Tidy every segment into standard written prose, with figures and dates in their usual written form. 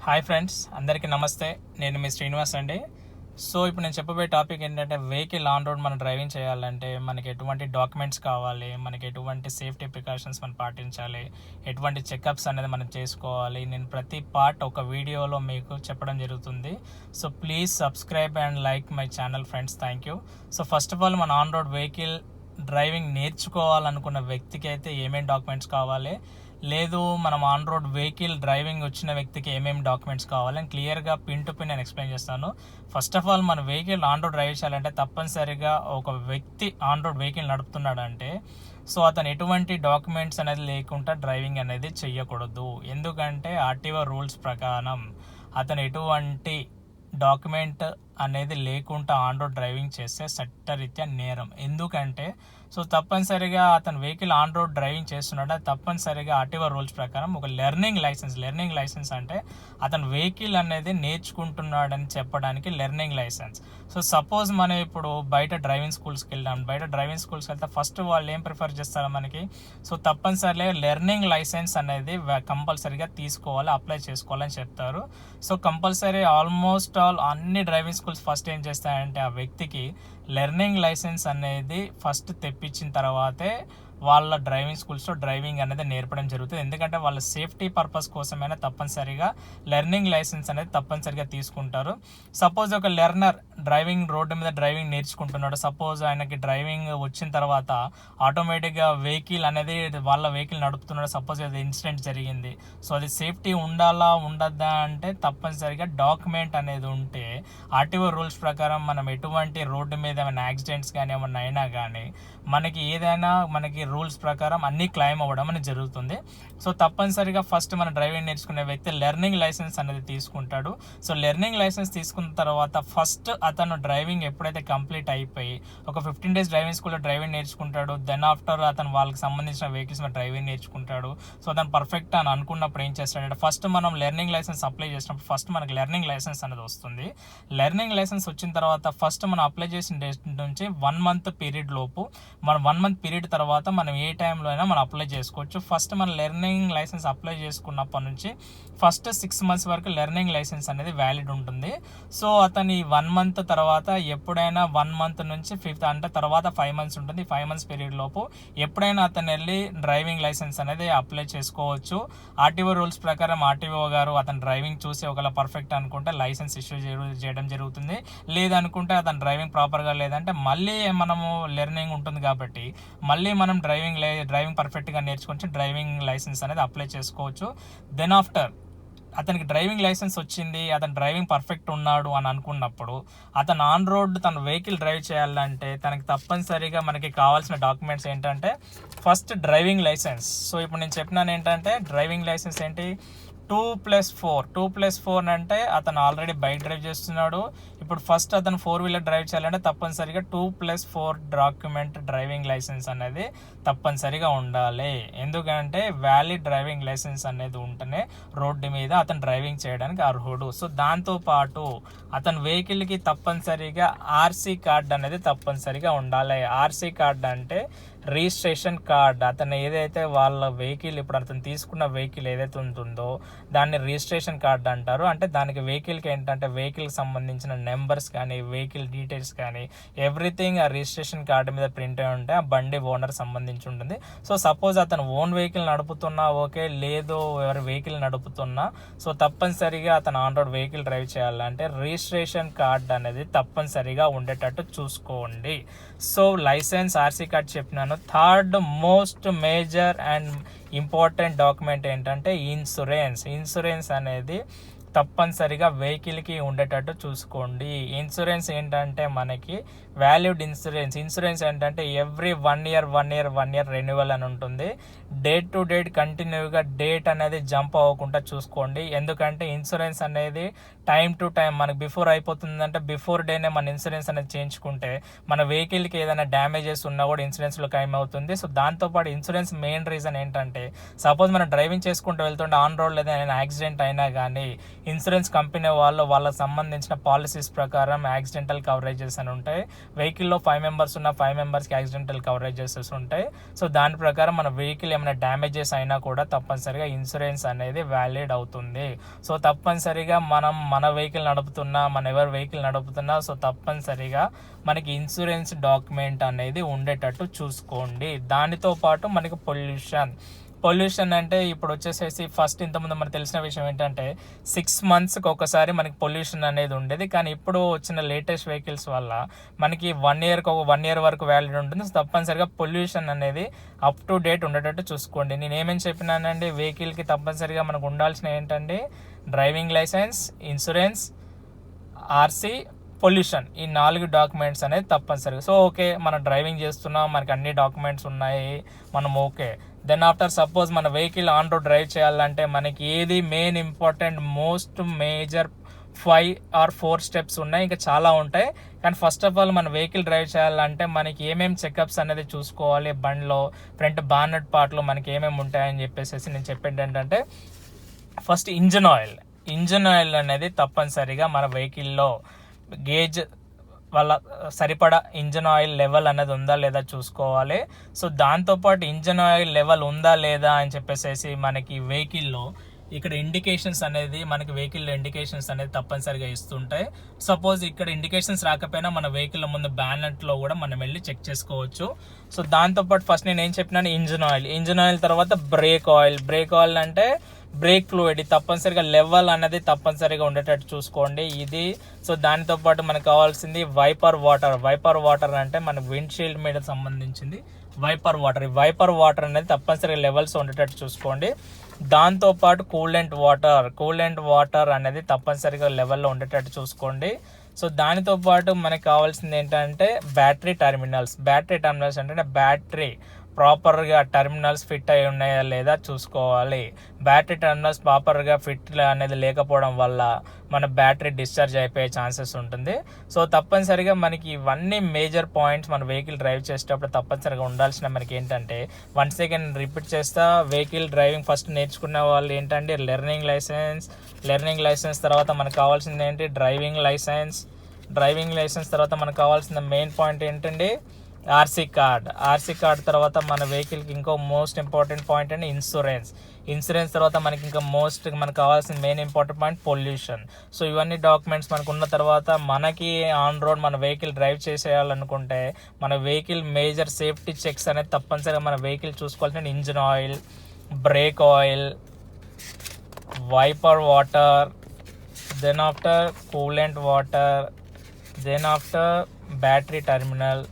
Hi friends, అందరికీ నమస్తే. నేను మీ శ్రీనివాస్ అండి. సో ఇప్పుడు నేను చెప్పబోయే టాపిక్ ఏంటంటే, వెహికల్ ఆన్ రోడ్ మనం డ్రైవింగ్ చేయాలంటే మనకి ఎటువంటి డాక్యుమెంట్స్ కావాలి, మనకి ఎటువంటి సేఫ్టీ ప్రికాషన్స్ మనం పాటించాలి, ఎటువంటి చెకప్స్ అనేది మనం చేసుకోవాలి. నేను ప్రతి పార్ట్ ఒక వీడియోలో మీకు చెప్పడం జరుగుతుంది. So please subscribe and like my channel friends. Thank you. So first of all, మన ఆన్ రోడ్ వెహికల్ డ్రైవింగ్ నేర్చుకోవాలనుకున్న వ్యక్తికి అయితే ఏమేమి డాక్యుమెంట్స్ కావాలి, లేదు మనం ఆన్ రోడ్ వెహికల్ డ్రైవింగ్ వచ్చిన వ్యక్తికి ఏమేమి డాక్యుమెంట్స్ కావాలని క్లియర్గా పిన్ టు పిన్ నేను ఎక్స్ప్లెయిన్ చేస్తాను. ఫస్ట్ ఆఫ్ ఆల్, మన వెహికల్ ఆన్ రోడ్ డ్రైవ్ చేయాలంటే తప్పనిసరిగా ఒక వ్యక్తి ఆన్ రోడ్ వెహికల్ నడుపుతున్నాడంటే సో అతను ఎటువంటి డాక్యుమెంట్స్ అనేది లేకుండా డ్రైవింగ్ అనేది చెయ్యకూడదు. ఎందుకంటే ఆర్టీఓ రూల్స్ ప్రకారం అతను ఎటువంటి డాక్యుమెంట్ అనేది లేకుండా ఆన్ రోడ్ డ్రైవింగ్ చేస్తే చట్టరీత్యా నేరం. ఎందుకంటే సో తప్పనిసరిగా అతను వెహికల్ ఆన్ రోడ్ డ్రైవింగ్ చేస్తున్నాడు, తప్పనిసరిగా ఆర్టీఓ రూల్స్ ప్రకారం ఒక లెర్నింగ్ లైసెన్స్ అంటే అతను వెహికల్ అనేది నేర్చుకుంటున్నాడని చెప్పడానికి లెర్నింగ్ లైసెన్స్. సో సపోజ్ మనం ఇప్పుడు బయట డ్రైవింగ్ స్కూల్స్కి వెళ్తే ఫస్ట్ వాళ్ళు ఏం ప్రిఫర్ చేస్తారో మనకి, సో తప్పనిసరిగా లెర్నింగ్ లైసెన్స్ అనేది కంపల్సరీగా తీసుకోవాలి, అప్లై చేసుకోవాలని చెప్తారు. సో కంపల్సరీ ఆల్మోస్ట్ ఆల్ అన్ని డ్రైవింగ్ స్కూల్స్ ఫస్ట్ ఏం చేస్తాయంటే ఆ వ్యక్తికి లెర్నింగ్ లైసెన్స్ అనేది ఫస్ట్ తెప్పించిన తర్వాతే వాళ్ళ డ్రైవింగ్ స్కూల్స్లో డ్రైవింగ్ అనేది నేర్పడం జరుగుతుంది. ఎందుకంటే వాళ్ళ సేఫ్టీ పర్పస్ కోసమైనా తప్పనిసరిగా లెర్నింగ్ లైసెన్స్ అనేది తప్పనిసరిగా తీసుకుంటారు. సపోజ్ ఒక లెర్నర్ రోడ్డు మీద డ్రైవింగ్ నేర్చుకుంటున్నాడు, సపోజ్ ఆయనకి డ్రైవింగ్ వచ్చిన తర్వాత ఆటోమేటిక్గా వెహికల్ అనేది వాళ్ళ వెహికల్ నడుపుతున్నాడు, సపోజ్ అది ఇన్సిడెంట్ జరిగింది. సో అది సేఫ్టీ ఉండాలా ఉండద్దా అంటే తప్పనిసరిగా డాక్యుమెంట్ అనేది ఉంటే ఆర్టీఓ రూల్స్ ప్రకారం మనం ఎటువంటి రోడ్డు మీద ఏమైనా యాక్సిడెంట్స్ కానీ ఏమన్నా అయినా కానీ మనకి రూల్స్ ప్రకారం అన్ని క్లెయిమ్ అవ్వడం అనేది జరుగుతుంది. సో తప్పనిసరిగా ఫస్ట్ మన డ్రైవింగ్ నేర్చుకునే వ్యక్తి లెర్నింగ్ లైసెన్స్ అనేది తీసుకుంటాడు. సో లెర్నింగ్ లైసెన్స్ తీసుకున్న తర్వాత ఫస్ట్ అతను డ్రైవింగ్ ఎప్పుడైతే కంప్లీట్ అయిపోయి ఒక 15 days డ్రైవింగ్ స్కూల్లో డ్రైవింగ్ నేర్చుకుంటాడు, దెన్ ఆఫ్టర్ అతను వాళ్ళకి సంబంధించిన వెహికల్స్ మీద డ్రైవింగ్ నేర్చుకుంటాడు. సో అతను పర్ఫెక్ట్ అని అనుకున్నప్పుడు ఏం చేస్తాడంటే, ఫస్ట్ మనం లెర్నింగ్ లైసెన్స్ అప్లై చేసినప్పుడు ఫస్ట్ మనకి లెర్నింగ్ లైసెన్స్ అనేది వస్తుంది. లెర్నింగ్ లైసెన్స్ వచ్చిన తర్వాత ఫస్ట్ మనం అప్లై చేసిన డేట్ నుంచి 1 month పీరియడ్ లోపు మనం 1 month పీరియడ్ తర్వాత మనం ఏ టైంలో అయినా మనం అప్లై చేసుకోవచ్చు. ఫస్ట్ మన లెర్నింగ్ లైసెన్స్ అప్లై చేసుకున్నప్పటి నుంచి ఫస్ట్ 6 months వరకు లెర్నింగ్ లైసెన్స్ అనేది వ్యాలిడ్ ఉంటుంది. సో అతని 1 month తర్వాత ఎప్పుడైనా 1 month నుంచి 5th అంటే తర్వాత 5 months ఉంటుంది. 5 months పీరియడ్ లోపు ఎప్పుడైనా అతను వెళ్ళి డ్రైవింగ్ లైసెన్స్ అనేది అప్లై చేసుకోవచ్చు. ఆర్టీఓ రూల్స్ ప్రకారం ఆర్టీఓ గారు అతను డ్రైవింగ్ చూసి ఒకవేళ పర్ఫెక్ట్ అనుకుంటే లైసెన్స్ ఇష్యూ చేయడం జరుగుతుంది. లేదనుకుంటే అతను డ్రైవింగ్ ప్రాపర్గా లేదంటే మళ్ళీ మనము లెర్నింగ్ ఉంటుంది కాబట్టి మళ్ళీ మనం డ్రైవింగ్ పర్ఫెక్ట్గా నేర్చుకొని డ్రైవింగ్ లైసెన్స్ అనేది అప్లై చేసుకోవచ్చు. దెన్ ఆఫ్టర్ అతనికి డ్రైవింగ్ లైసెన్స్ వచ్చింది, అతను డ్రైవింగ్ పర్ఫెక్ట్ ఉన్నాడు అని అనుకున్నప్పుడు అతను ఆన్ రోడ్ తన వెహికల్ డ్రైవ్ చేయాలంటే తనకి తప్పనిసరిగా మనకి కావాల్సిన డాక్యుమెంట్స్ ఏంటంటే ఫస్ట్ డ్రైవింగ్ లైసెన్స్. సో ఇప్పుడు నేను చెప్పినాను ఏంటంటే డ్రైవింగ్ లైసెన్స్ ఏంటి 2+4 అంటే అతను ఆల్రెడీ బైక్ డ్రైవ్ చేస్తున్నాడు. ఇప్పుడు ఫస్ట్ అతను 4-wheeler డ్రైవ్ చేయాలంటే తప్పనిసరిగా 2+4 డాక్యుమెంట్ డ్రైవింగ్ లైసెన్స్ అనేది తప్పనిసరిగా ఉండాలి. ఎందుకంటే వ్యాలిడ్ డ్రైవింగ్ లైసెన్స్ అనేది ఉంటేనే రోడ్డు మీద అతను డ్రైవింగ్ చేయడానికి అర్హుడు. సో దాంతోపాటు అతని వెహికల్కి తప్పనిసరిగా ఆర్సీ కార్డ్ అనేది తప్పనిసరిగా ఉండాలి. ఆర్సీ కార్డ్ అంటే రిజిస్ట్రేషన్ కార్డ్. అతను ఏదైతే వాళ్ళ వెహికల్ ఇప్పుడు అతను తీసుకున్న వెహికల్ ఏదైతే ఉంటుందో దాన్ని రిజిస్ట్రేషన్ కార్డ్ అంటారు. అంటే దానికి వెహికల్కి ఏంటంటే వెహికల్కి సంబంధించిన నెంబర్స్ కానీ వెహికల్ డీటెయిల్స్ కానీ ఎవ్రీథింగ్ ఆ రిజిస్ట్రేషన్ కార్డు మీద ప్రింట్ అయి ఉంటే ఆ బండి ఓనర్ సంబంధించి ఉంటుంది. సో సపోజ్ అతను ఓన్ వెహికల్ నడుపుతున్నా ఓకే, లేదు ఎవరి వెహికల్ నడుపుతున్నా సో తప్పనిసరిగా అతను ఆన్ రోడ్ వెహికల్ డ్రైవ్ చేయాలంటే రిజిస్ట్రేషన్ కార్డ్ అనేది తప్పనిసరిగా ఉండేటట్టు చూసుకోండి. సో లైసెన్స్, ఆర్సీ కార్డ్ చెప్పినాను. Third most major and important document ఏంటంటే ఇన్సూరెన్స్ అనేది తప్పనిసరిగా వెహికల్కి ఉండేటట్టు చూసుకోండి. ఇన్సూరెన్స్ ఏంటంటే మనకి వ్యాలిడ్ ఇన్సూరెన్స్ ఏంటంటే ఎవ్రీ 1 year రెన్యువల్ అని ఉంటుంది. డేట్ టు డేట్ కంటిన్యూగా డేట్ అనేది జంప్ అవ్వకుండా చూసుకోండి. ఎందుకంటే ఇన్సూరెన్స్ అనేది టైం టు టైం మనకి బిఫోర్ అయిపోతుందంటే బిఫోర్ డేనే మన ఇన్సూరెన్స్ అనేది చేయించుకుంటే మన వెహికల్కి ఏదైనా డ్యామేజెస్ ఉన్నా కూడా ఇన్సూరెన్స్లో క్లెయిమ్ అవుతుంది. సో దాంతోపాటు ఇన్సూరెన్స్ మెయిన్ రీజన్ ఏంటంటే సపోజ్ మనం డ్రైవింగ్ చేసుకుంటూ వెళ్తుంటే ఆన్ రోడ్లో ఏదైనా యాక్సిడెంట్ అయినా కానీ ఇన్సూరెన్స్ కంపెనీ వాళ్ళకి సంబంధించిన పాలసీస్ ప్రకారం యాక్సిడెంటల్ కవరేజెస్ అని ఉంటాయి. వెహికల్లో 5 మెంబర్స్ ఉన్న 5 మెంబర్స్కి యాక్సిడెంటల్ కవరేజెస్ ఉంటాయి. సో దాని ప్రకారం మన వెహికల్ ఏమైనా డ్యామేజెస్ అయినా కూడా తప్పనిసరిగా ఇన్సూరెన్స్ అనేది వ్యాలిడ్ అవుతుంది. సో తప్పనిసరిగా మనం మన వెహికల్ నడుపుతున్నా, మన ఎవరి వెహికల్ నడుపుతున్నా, సో తప్పనిసరిగా మనకి ఇన్సూరెన్స్ డాక్యుమెంట్ అనేది ఉండేటట్టు చూసుకోండి. దానితో పాటు మనకి పొల్యూషన్ అంటే ఇప్పుడు వచ్చేసేసి ఫస్ట్ ఇంతకుముందు మనకు తెలిసిన విషయం ఏంటంటే 6 monthsకి ఒకసారి మనకి పొల్యూషన్ అనేది ఉండేది. కానీ ఇప్పుడు వచ్చిన లేటెస్ట్ వెహికల్స్ వల్ల మనకి 1 year వరకు వ్యాలిడ్ ఉంటుంది. సో తప్పనిసరిగా పొల్యూషన్ అనేది అప్ టు డేట్ ఉండేటట్టు చూసుకోండి. నేను ఏమేమి చెప్పినానండి, వెహికల్కి తప్పనిసరిగా మనకు ఉండాల్సిన ఏంటంటే driving licence, insurance, RC, pollution, ఈ 4 డాక్యుమెంట్స్ అనేది తప్పనిసరిగా. సో ఓకే, మనం డ్రైవింగ్ చేస్తున్నాం, మనకి అన్ని డాక్యుమెంట్స్ ఉన్నాయి, మనం ఓకే. దెన్ ఆఫ్టర్ సపోజ్ మన వెహికల్ ఆన్ రోడ్ డ్రైవ్ చేయాలంటే మనకి ఏది main important most major 5 or 4 steps ఉన్నాయి, ఇంకా చాలా ఉంటాయి. కానీ ఫస్ట్ ఆఫ్ ఆల్ మన వెహికల్ డ్రైవ్ చేయాలంటే మనకి ఏమేమి చెకప్స్ అనేది చూసుకోవాలి, బండిలో ఫ్రంట్ బానెట్ పార్ట్లో మనకి ఏమేమి ఉంటాయని చెప్పేసి నేను చెప్పేది ఏంటంటే ఫస్ట్ ఇంజన్ ఆయిల్ అనేది తప్పనిసరిగా మన వెహికల్లో గేజ్ వాళ్ళ సరిపడా ఇంజన్ ఆయిల్ లెవెల్ అనేది ఉందా లేదా చూసుకోవాలి. సో దాంతోపాటు ఇంజన్ ఆయిల్ లెవెల్ ఉందా లేదా అని చెప్పేసి మనకి వెహికల్లో ఇక్కడ ఇండికేషన్స్ అనేది మనకి వెహికల్లో ఇండికేషన్స్ అనేది తప్పనిసరిగా ఇస్తుంటాయి. సపోజ్ ఇక్కడ ఇండికేషన్స్ రాకపోయినా మన వెహికల్ ముందు బ్యానెట్లో కూడా మనం వెళ్ళి చెక్ చేసుకోవచ్చు. సో దాంతోపాటు ఫస్ట్ నేను ఏం చెప్పినాను, ఇంజన్ ఆయిల్ తర్వాత బ్రేక్ ఆయిల్ అంటే బ్రేక్ ఫ్లూయిడ్ తప్పనిసరిగా లెవెల్ అనేది తప్పనిసరిగా ఉండేటట్టు చూసుకోండి ఇది. సో దానితో పాటు మనకు కావాల్సింది వైపర్ వాటర్ అంటే మన విండ్షీల్డ్ మీద సంబంధించింది వైపర్ వాటర్ అనేది తప్పనిసరిగా లెవెల్స్ ఉండేటట్టు చూసుకోండి. దాంతోపాటు కూలెంట్ వాటర్ అనేది తప్పనిసరిగా లెవెల్లో ఉండేటట్టు చూసుకోండి. సో దానితో పాటు మనకు కావాల్సింది ఏంటంటే బ్యాటరీ టెర్మినల్స్ అంటే బ్యాటరీ ప్రాపర్గా టెర్మినల్స్ ఫిట్ అయి ఉన్నాయా లేదా చూసుకోవాలి. బ్యాటరీ టెర్మినల్స్ ప్రాపర్గా ఫిట్ అనేది లేకపోవడం వల్ల మన బ్యాటరీ డిశ్చార్జ్ అయిపోయే ఛాన్సెస్ ఉంటుంది. సో తప్పనిసరిగా మనకి ఇవన్నీ మేజర్ పాయింట్స్ మన వెహికల్ డ్రైవ్ చేసేటప్పుడు తప్పనిసరిగా ఉండాల్సిన మనకి ఏంటంటే, వన్స్ అగైన్ రిపీట్ చేస్తా, వెహికల్ డ్రైవింగ్ ఫస్ట్ నేర్చుకునే వాళ్ళు ఏంటంటే లెర్నింగ్ లైసెన్స్ తర్వాత మనకు కావాల్సింది ఏంటి డ్రైవింగ్ లైసెన్స్ తర్వాత మనకు కావాల్సిన మెయిన్ పాయింట్ ఏంటంటే ఆర్సీ కార్డ్ తర్వాత మన వెహికల్కి ఇంకో మోస్ట్ ఇంపార్టెంట్ పాయింట్ అంటే ఇన్సూరెన్స్ తర్వాత మనకి ఇంకా మనకు కావాల్సిన main important point pollution. So ఇవన్నీ డాక్యుమెంట్స్ మనకు ఉన్న తర్వాత మనకి ఆన్ రోడ్ మన వెహికల్ డ్రైవ్ చేసేయాలనుకుంటే మన వెహికల్ మేజర్ సేఫ్టీ చెక్స్ అనేది తప్పనిసరిగా మన వెహికల్ చూసుకోవాల్సిన engine oil, brake oil, wiper water, then after coolant water, then after battery terminal,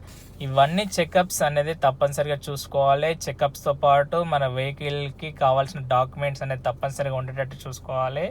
ఇవన్నీ చెకప్స్ అనేది తప్పనిసరిగా చూసుకోవాలి. చెకప్స్తో పాటు మన వెహికల్కి కావాల్సిన డాక్యుమెంట్స్ అనేది తప్పనిసరిగా ఉండేటట్టు చూసుకోవాలి.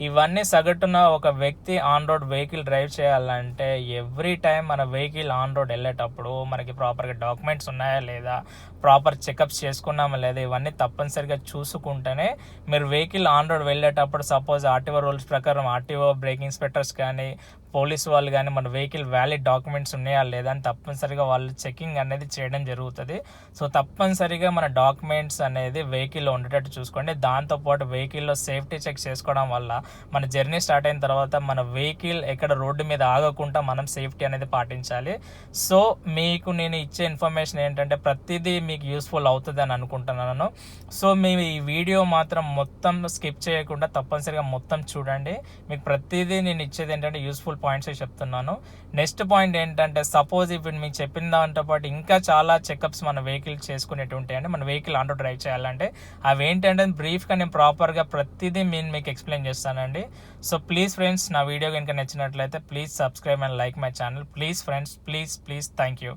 ఇవన్నీ సగటున ఒక వ్యక్తి ఆన్ రోడ్ వెహికల్ డ్రైవ్ చేయాలంటే ఎవ్రీ టైం మన వెహికల్ ఆన్ రోడ్ వెళ్ళేటప్పుడు మనకి ప్రాపర్గా డాక్యుమెంట్స్ ఉన్నాయా లేదా, ప్రాపర్ చెకప్స్ చేసుకున్నామా లేదా, ఇవన్నీ తప్పనిసరిగా చూసుకుంటేనే మీరు వెహికల్ ఆన్ రోడ్ వెళ్ళేటప్పుడు సపోజ్ ఆర్టీఓ రూల్స్ ప్రకారం ఆర్టీఓ బ్రేక్ ఇన్స్పెక్టర్స్ కానీ పోలీసు వాళ్ళు కానీ మన వెహికల్ వ్యాలిడ్ డాక్యుమెంట్స్ ఉన్నాయా లేదా అని తప్పనిసరిగా వాళ్ళు చెకింగ్ అనేది చేయడం జరుగుతుంది. సో తప్పనిసరిగా మన డాక్యుమెంట్స్ అనేది వెహికల్లో ఉండేటట్టు చూసుకోండి. దాంతోపాటు వెహికల్లో సేఫ్టీ చెక్ చేసుకోవడం వల్ల మన జర్నీ స్టార్ట్ అయిన తర్వాత మన వెహికల్ ఎక్కడ రోడ్డు మీద ఆగకుండా మనం సేఫ్టీ అనేది పాటించాలి. సో మీకు నేను ఇచ్చే ఇన్ఫర్మేషన్ ఏంటంటే ప్రతిదీ మీకు యూస్ఫుల్ అవుతుంది అని అనుకుంటున్నాను. సో మేము ఈ వీడియో మాత్రం మొత్తం స్కిప్ చేయకుండా తప్పనిసరిగా మొత్తం చూడండి. మీకు ప్రతిదీ నేను ఇచ్చేది ఏంటంటే యూస్ఫుల్ పాయింట్స్ చెప్తున్నాను. నెక్స్ట్ పాయింట్ ఏంటంటే సపోజ్ ఇప్పుడు మీకు చెప్పిన దాంతో పాటు ఇంకా చాలా చెకప్స్ మన వెహికల్ చేసుకునేవి ఉంటాయండి. మన వెహికల్ ఆన్ రోడ్ డ్రైవ్ చేయాలంటే అవి ఏంటంటే బ్రీఫ్గా నేను ప్రాపర్గా ప్రతిదీ మీకు ఎక్స్ప్లెయిన్ చేస్తానండి. సో ప్లీజ్ ఫ్రెండ్స్, నా వీడియో కనుక నచ్చినట్లయితే please subscribe and like my channel. Please friends, please thank you.